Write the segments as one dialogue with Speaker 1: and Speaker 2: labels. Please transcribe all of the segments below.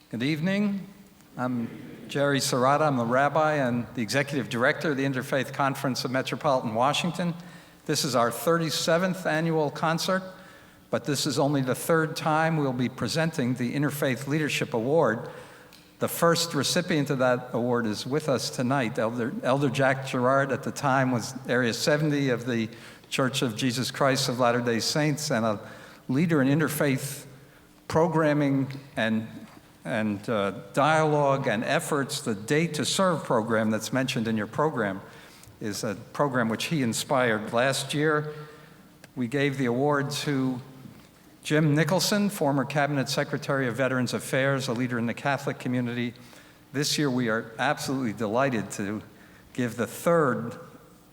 Speaker 1: Good evening. I'm Jerry Serrata. I'm the rabbi and the executive director of the Interfaith Conference of Metropolitan Washington. This is our 37th annual concert, but this is only the third time we'll be presenting the Interfaith Leadership Award. The first recipient of that award is with us tonight. Elder Jack Gerard, at the time, was Area 70 of the Church of Jesus Christ of Latter-day Saints and a leader in interfaith programming and dialogue and efforts. The Day to Serve program that's mentioned in your program is a program which he inspired. Last year, we gave the award to Jim Nicholson, former Cabinet Secretary of Veterans Affairs, a leader in the Catholic community. This year, we are absolutely delighted to give the third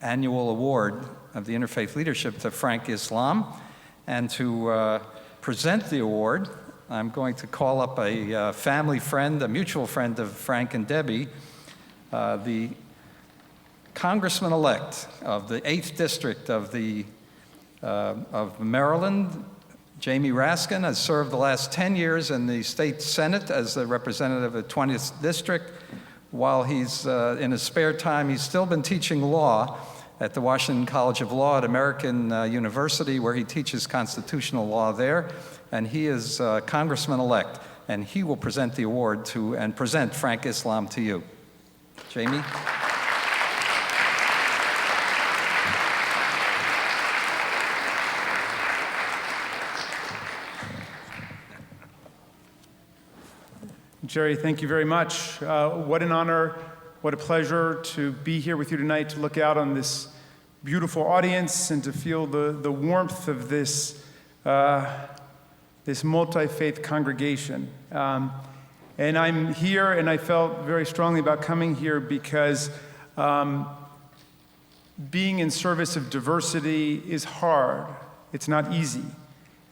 Speaker 1: annual award of the Interfaith Leadership to Frank Islam. And to present the award, I'm going to call up a family friend, a mutual friend of Frank and Debbie, the Congressman-elect of the 8th District of Maryland. Jamie Raskin has served the last 10 years in the state Senate as a representative of the 20th District. While he's in his spare time, he's still been teaching law at the Washington College of Law at American University, where he teaches constitutional law there. And he is Congressman-elect, and he will present the award to and present Frank Islam to you. Jamie?
Speaker 2: Jerry, thank you very much. What an honor, what a pleasure to be here with you tonight, to look out on this beautiful audience and to feel the warmth of this multi-faith congregation. And I'm here, and I felt very strongly about coming here because being in service of diversity is hard. It's not easy.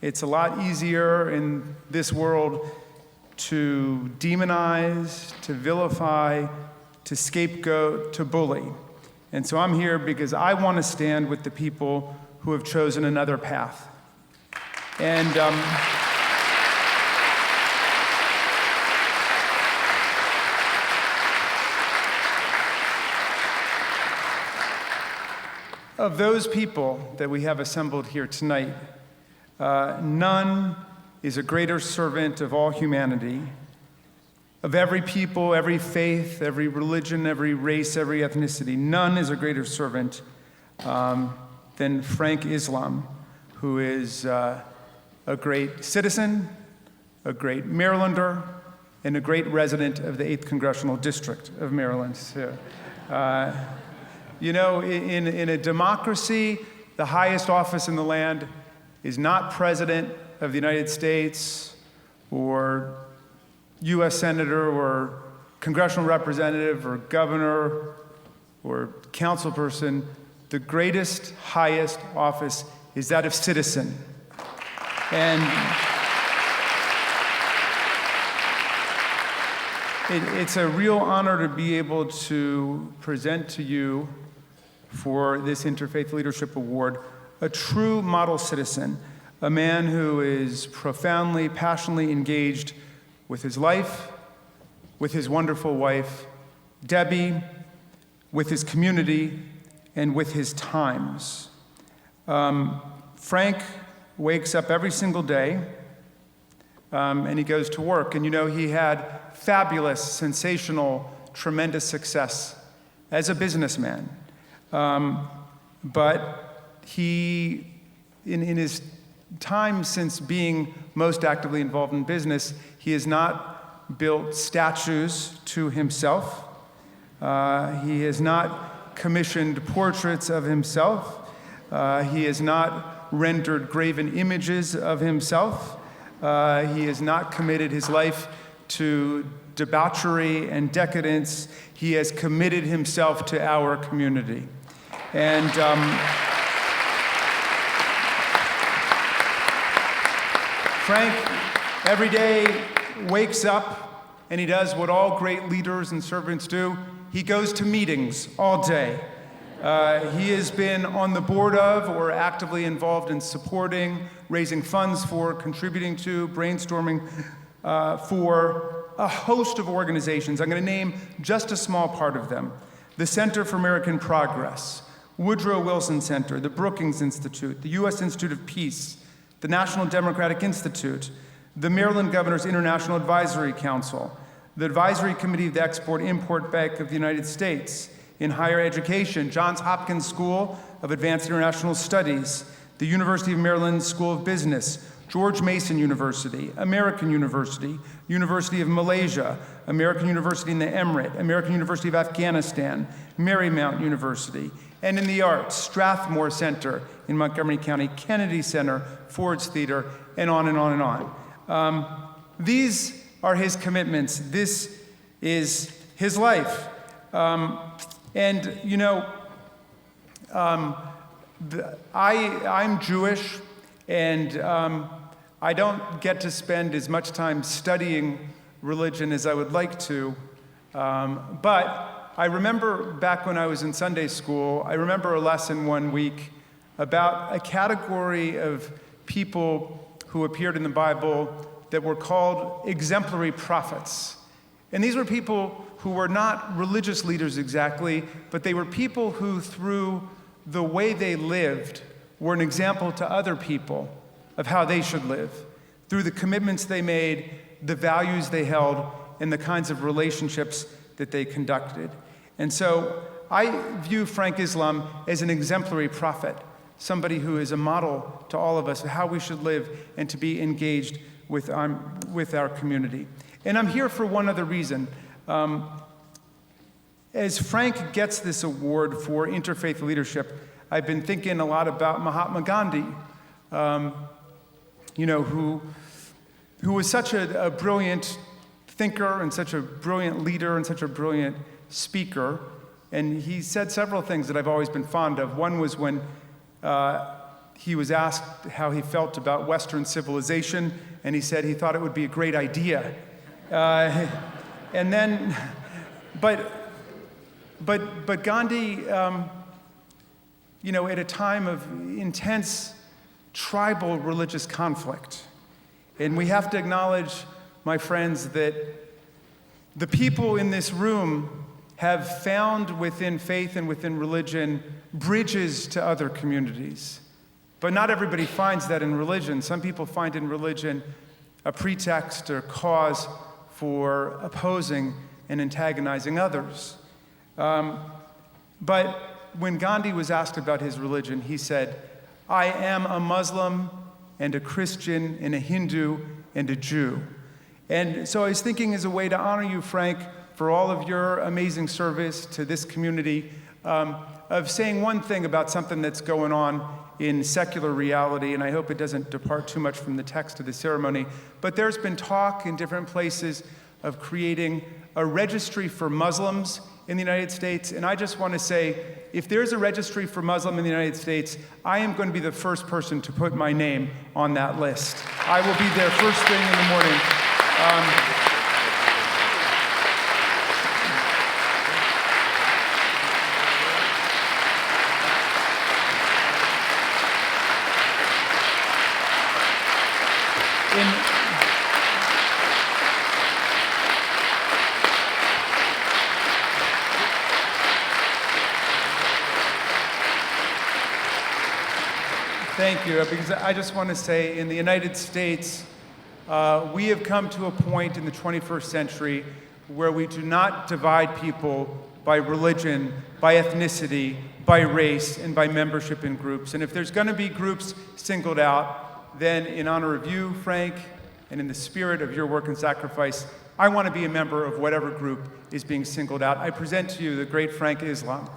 Speaker 2: It's a lot easier in this world to demonize, to vilify, to scapegoat, to bully. And so I'm here because I want to stand with the people who have chosen another path. And of those people that we have assembled here tonight, none is a greater servant of all humanity, of every people, every faith, every religion, every race, every ethnicity. None is a greater servant than Frank Islam, who is a great citizen, a great Marylander, and a great resident of the 8th Congressional District of Maryland. So, you know, in a democracy, the highest office in the land is not President of the United States or U.S. Senator or congressional representative or governor or councilperson. The greatest, highest office is that of citizen. And it's a real honor to be able to present to you for this Interfaith Leadership Award a true model citizen, a man who is profoundly, passionately engaged with his life, with his wonderful wife, Debbie, with his community, and with his times. Frank wakes up every single day, and he goes to work. And you know, he had fabulous, sensational, tremendous success as a businessman. But he, in his time since being most actively involved in business, he has not built statues to himself. He has not commissioned portraits of himself. He has not rendered graven images of himself. He has not committed his life to debauchery and decadence. He has committed himself to our community. And Frank every day wakes up and he does what all great leaders and servants do. He goes to meetings all day. He has been on the board of or actively involved in supporting, raising funds for, contributing to, brainstorming for a host of organizations. I'm going to name just a small part of them. The Center for American Progress, Woodrow Wilson Center, the Brookings Institute, the U.S. Institute of Peace, the National Democratic Institute, the Maryland Governor's International Advisory Council, the Advisory Committee of the Export-Import Bank of the United States. In higher education, Johns Hopkins School of Advanced International Studies, the University of Maryland School of Business, George Mason University, American University, University of Malaysia, American University in the Emirate, American University of Afghanistan, Marymount University, and in the arts, Strathmore Center in Montgomery County, Kennedy Center, Ford's Theater, and on and on and on. These are his commitments. This is his life. And, you know, I'm Jewish, and I don't get to spend as much time studying religion as I would like to. But I remember back when I was in Sunday school, I remember a lesson one week about a category of people who appeared in the Bible that were called exemplary prophets. And these were people who were not religious leaders exactly, but they were people who, through the way they lived, were an example to other people of how they should live, through the commitments they made, the values they held, and the kinds of relationships that they conducted. And so I view Frank Islam as an exemplary prophet, somebody who is a model to all of us of how we should live and to be engaged with our community. And I'm here for one other reason. As Frank gets this award for interfaith leadership, I've been thinking a lot about Mahatma Gandhi, you know, who was such a brilliant thinker and such a brilliant leader and such a brilliant speaker. And he said several things that I've always been fond of. One was when he was asked how he felt about Western civilization, and he said he thought it would be a great idea. And then, but Gandhi, you know, at a time of intense tribal religious conflict, and we have to acknowledge, my friends, that the people in this room have found within faith and within religion bridges to other communities. But not everybody finds that in religion. Some people find in religion a pretext or cause for opposing and antagonizing others. But when Gandhi was asked about his religion, he said, "I am a Muslim and a Christian and a Hindu and a Jew." And so I was thinking, as a way to honor you, Frank, for all of your amazing service to this community, of saying one thing about something that's going on in secular reality, and I hope it doesn't depart too much from the text of the ceremony, but there's been talk in different places of creating a registry for Muslims in the United States, and I just want to say, if there's a registry for Muslim in the United States, I am going to be the first person to put my name on that list. I will be there first thing in the morning. Thank you, because I just want to say, in the United States, we have come to a point in the 21st century where we do not divide people by religion, by ethnicity, by race, and by membership in groups. And if there's going to be groups singled out, then in honor of you, Frank, and in the spirit of your work and sacrifice, I want to be a member of whatever group is being singled out. I present to you the great Frank Islam.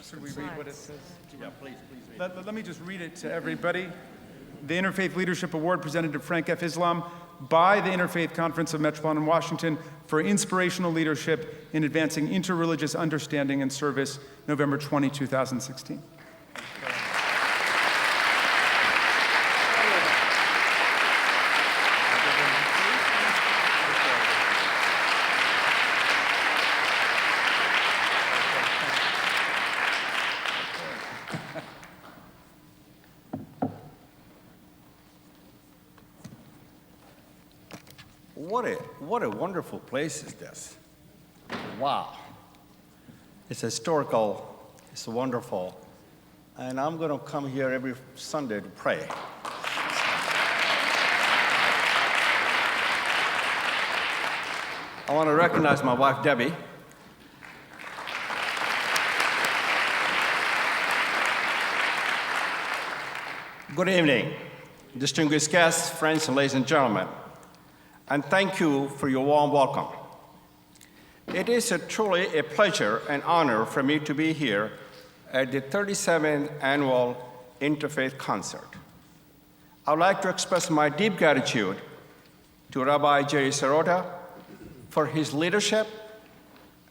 Speaker 2: Should we read what it says?
Speaker 3: Yeah, please read.
Speaker 2: Let me just read it to everybody. The Interfaith Leadership Award presented to Frank F. Islam, by the Interfaith Conference of Metropolitan Washington for inspirational leadership in advancing interreligious understanding and service, November 20, 2016.
Speaker 3: What a wonderful place is this. Wow. It's historical, it's wonderful, and I'm going to come here every Sunday to pray. I want to recognize my wife, Debbie. Good evening, distinguished guests, friends, and ladies and gentlemen. And thank you for your warm welcome. It is truly a pleasure and honor for me to be here at the 37th Annual Interfaith Concert. I would like to express my deep gratitude to Rabbi Jerry Sirota for his leadership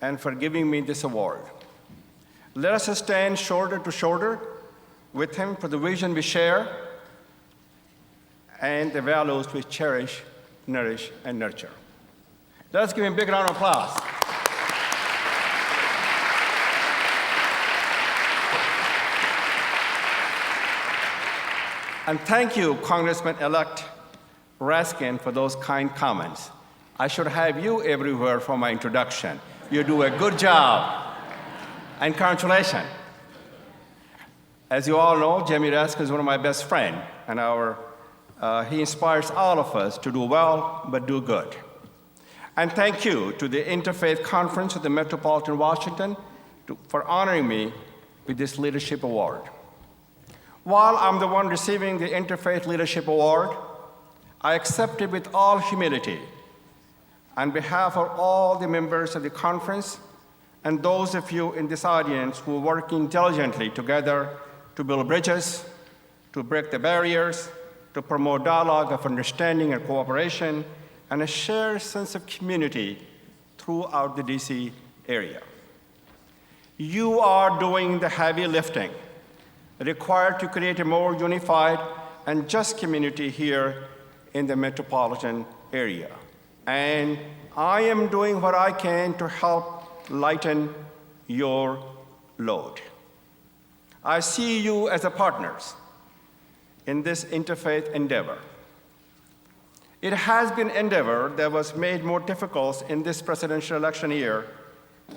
Speaker 3: and for giving me this award. Let us stand shoulder to shoulder with him for the vision we share and the values we cherish, nourish, and nurture. Let us give him a big round of applause. And thank you, Congressman-elect Raskin, for those kind comments. I should have you everywhere for my introduction. You do a good job. And congratulations. As you all know, Jamie Raskin is one of my best friends, and he inspires all of us to do well, but do good. And thank you to the Interfaith Conference of the Metropolitan Washington for honoring me with this leadership award. While I'm the one receiving the Interfaith Leadership Award, I accept it with all humility on behalf of all the members of the conference and those of you in this audience who are working diligently together to build bridges, to break the barriers, to promote dialogue of understanding and cooperation, and a shared sense of community throughout the DC area. You are doing the heavy lifting required to create a more unified and just community here in the metropolitan area. And I am doing what I can to help lighten your load. I see you as a partners in this interfaith endeavor. It has been an endeavor that was made more difficult in this presidential election year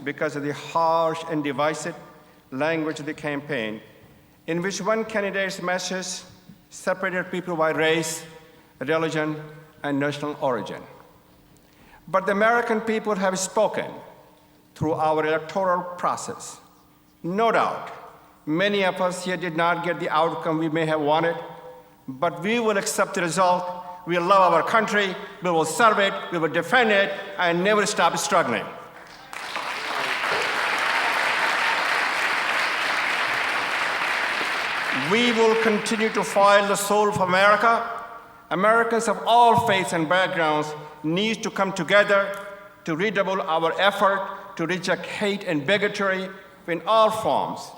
Speaker 3: because of the harsh and divisive language of the campaign, in which one candidate's message separated people by race, religion, and national origin. But the American people have spoken through our electoral process. No doubt, many of us here did not get the outcome we may have wanted, but we will accept the result. We love our country, we will serve it, we will defend it, and never stop struggling. We will continue to fight the soul of America. Americans of all faiths and backgrounds need to come together to redouble our effort to reject hate and bigotry in all forms.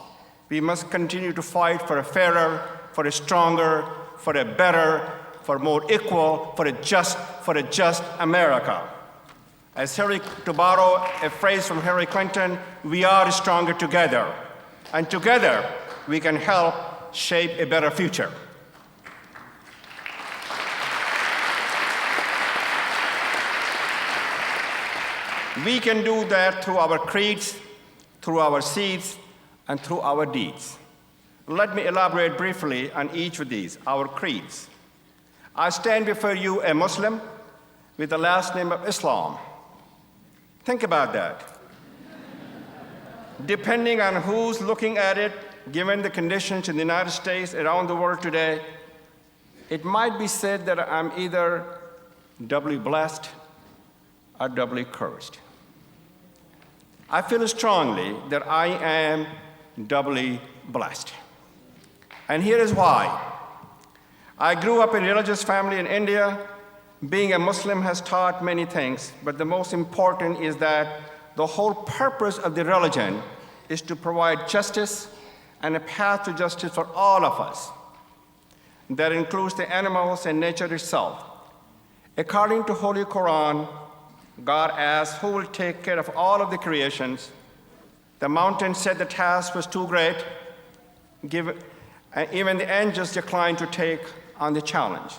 Speaker 3: We must continue to fight for a fairer, for a stronger, for a better, for more equal, for a just America. To borrow a phrase from Hillary Clinton, we are stronger together. And together, we can help shape a better future. We can do that through our creeds, through our seeds, and through our deeds. Let me elaborate briefly on each of these, our creeds. I stand before you a Muslim with the last name of Islam. Think about that. Depending on who's looking at it, given the conditions in the United States, around the world today, it might be said that I'm either doubly blessed or doubly cursed. I feel strongly that I am doubly blessed. And here is why. I grew up in a religious family in India Being a Muslim has taught many things, but the most important is that the whole purpose of the religion is to provide justice and a path to justice for all of us. That includes the animals and nature itself. According to Holy Quran, God asked who will take care of all of the creations. The mountain said the task was too great. Even the angels declined to take on the challenge.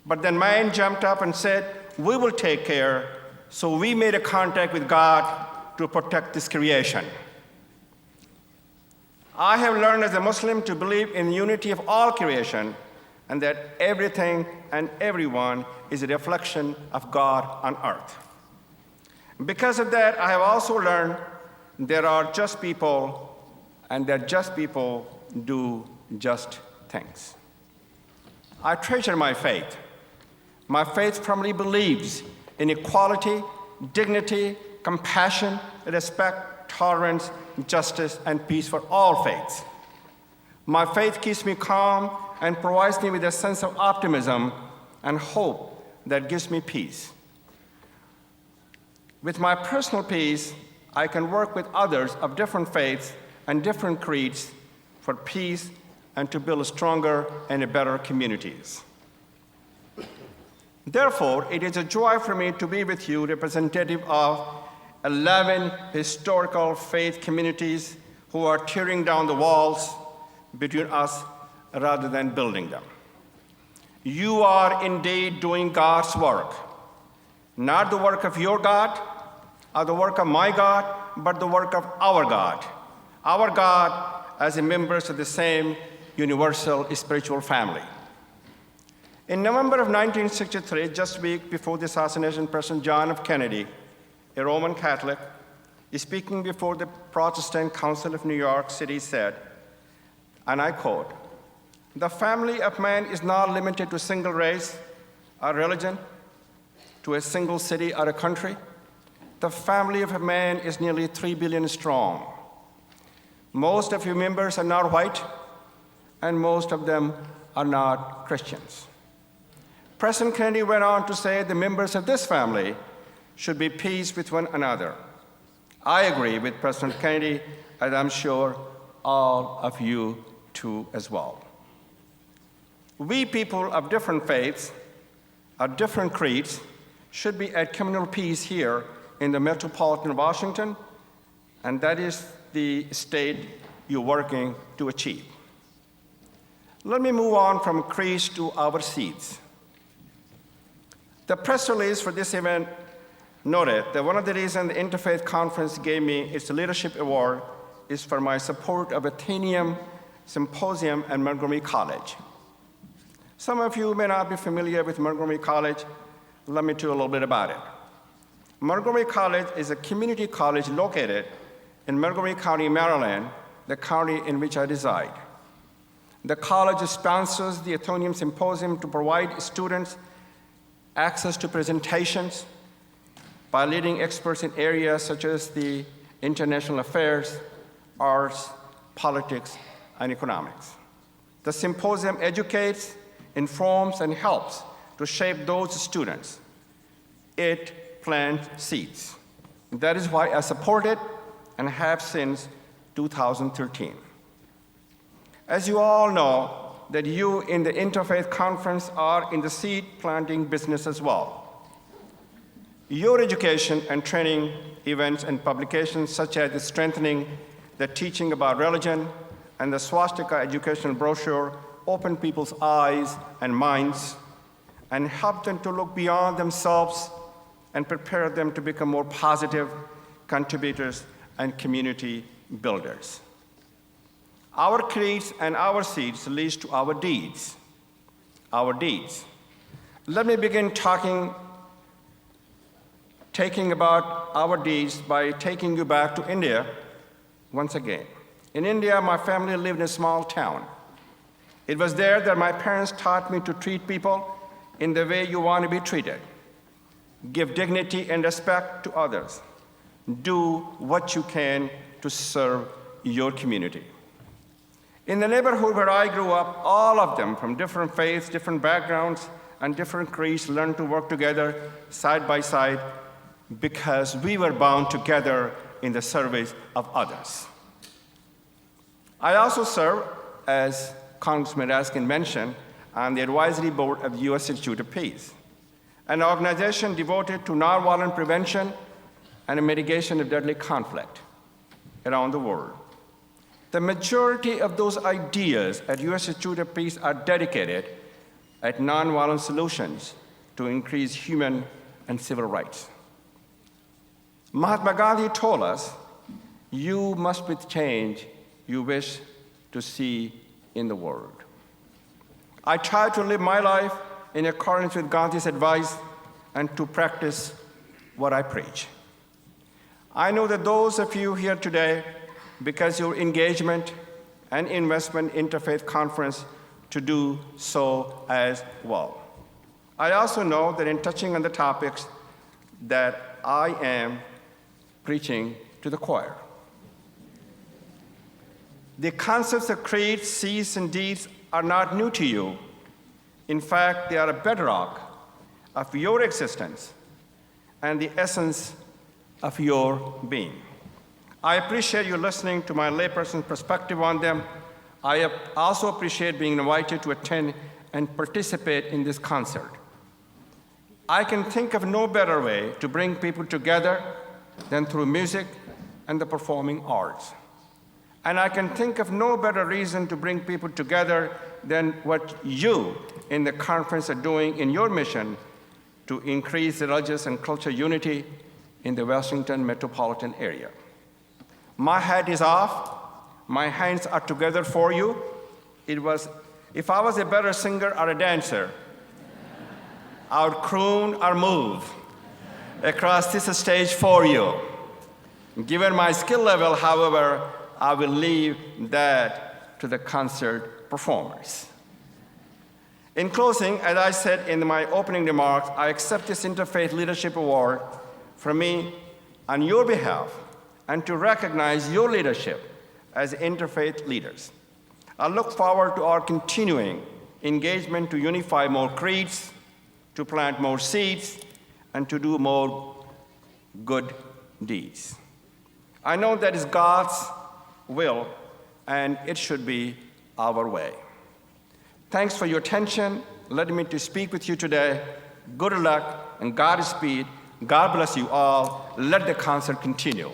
Speaker 3: But then man jumped up and said, we will take care. So we made a contract with God to protect this creation. I have learned as a Muslim to believe in the unity of all creation and that everything and everyone is a reflection of God on earth. Because of that, I have also learned there are just people and that just people do just things. I treasure my faith. My faith firmly believes in equality, dignity, compassion, respect, tolerance, justice, and peace for all faiths. My faith keeps me calm and provides me with a sense of optimism and hope that gives me peace. With my personal peace, I can work with others of different faiths and different creeds for peace and to build stronger and better communities. Therefore, it is a joy for me to be with you, representative of 11 historical faith communities who are tearing down the walls between us rather than building them. You are indeed doing God's work, not the work of your God or the work of my God, but the work of our God. Our God as members of the same universal spiritual family. In November of 1963, just a week before the assassination of President John F. Kennedy, a Roman Catholic, speaking before the Protestant Council of New York City said, and I quote, "The family of man is not limited to a single race or religion, to a single city or a country. The family of man is nearly 3 billion strong. Most of your members are not white, and most of them are not Christians." President Kennedy went on to say the members of this family should be peace with one another. I agree with President Kennedy, and I'm sure all of you too as well. We people of different faiths, of different creeds, should be at communal peace here in the metropolitan Washington, and that is the state you're working to achieve. Let me move on from creeds to our seeds. The press release for this event noted that one of the reasons the Interfaith Conference gave me its Leadership Award is for my support of Athenaeum Symposium at Montgomery College. Some of you may not be familiar with Montgomery College. Let me tell you a little bit about it. Montgomery College is a community college located in Montgomery County, Maryland, the county in which I reside. The college sponsors the Athenaeum Symposium to provide students access to presentations by leading experts in areas such as the international affairs, arts, politics, and economics. The symposium educates, informs, and helps to shape those students. It plants seeds. That is why I support it and have since 2013. As you all know, that you in the Interfaith Conference are in the seed planting business as well. Your education and training events and publications such as the Strengthening the Teaching About Religion and the Swastika Educational Brochure open people's eyes and minds and help them to look beyond themselves and prepare them to become more positive contributors and community builders. Our creeds and our seeds lead to our deeds. Our deeds. Let me begin taking about our deeds by taking you back to India once again. In India, my family lived in a small town. It was there that my parents taught me to treat people in the way you want to be treated. Give dignity and respect to others. Do what you can to serve your community. In the neighborhood where I grew up, all of them from different faiths, different backgrounds, and different creeds learned to work together side by side because we were bound together in the service of others. I also serve, as Congressman Raskin mentioned, on the advisory board of the U.S. Institute of Peace, an organization devoted to nonviolent prevention and mitigation of deadly conflict around the world. The majority of those ideas at U.S. Institute of Peace are dedicated at nonviolent solutions to increase human and civil rights. Mahatma Gandhi told us, "You must be the change you wish to see in the world." I try to live my life in accordance with Gandhi's advice and to practice what I preach. I know that those of you here today, because your engagement and investment in Interfaith Conference, to do so as well. I also know that in touching on the topics that I am preaching to the choir. The concepts of creeds, seeds, and deeds are not new to you. In fact, they are a bedrock of your existence and the essence of your being. I appreciate you listening to my layperson's perspective on them. I also appreciate being invited to attend and participate in this concert. I can think of no better way to bring people together than through music and the performing arts. And I can think of no better reason to bring people together than what you in the conference are doing in your mission to increase religious and cultural unity in the Washington metropolitan area. My hat is off. My hands are together for you. If I was a better singer or a dancer, I would croon or move across this stage for you. Given my skill level, however, I will leave that to the concert performers. In closing, as I said in my opening remarks, I accept this Interfaith Leadership Award from me on your behalf and to recognize your leadership as interfaith leaders. I look forward to our continuing engagement to unify more creeds, to plant more seeds, and to do more good deeds. I know that is God's will, and it should be our way. Thanks for your attention. Let me to speak with you today. Good luck and Godspeed. God bless you all. Let the concert continue.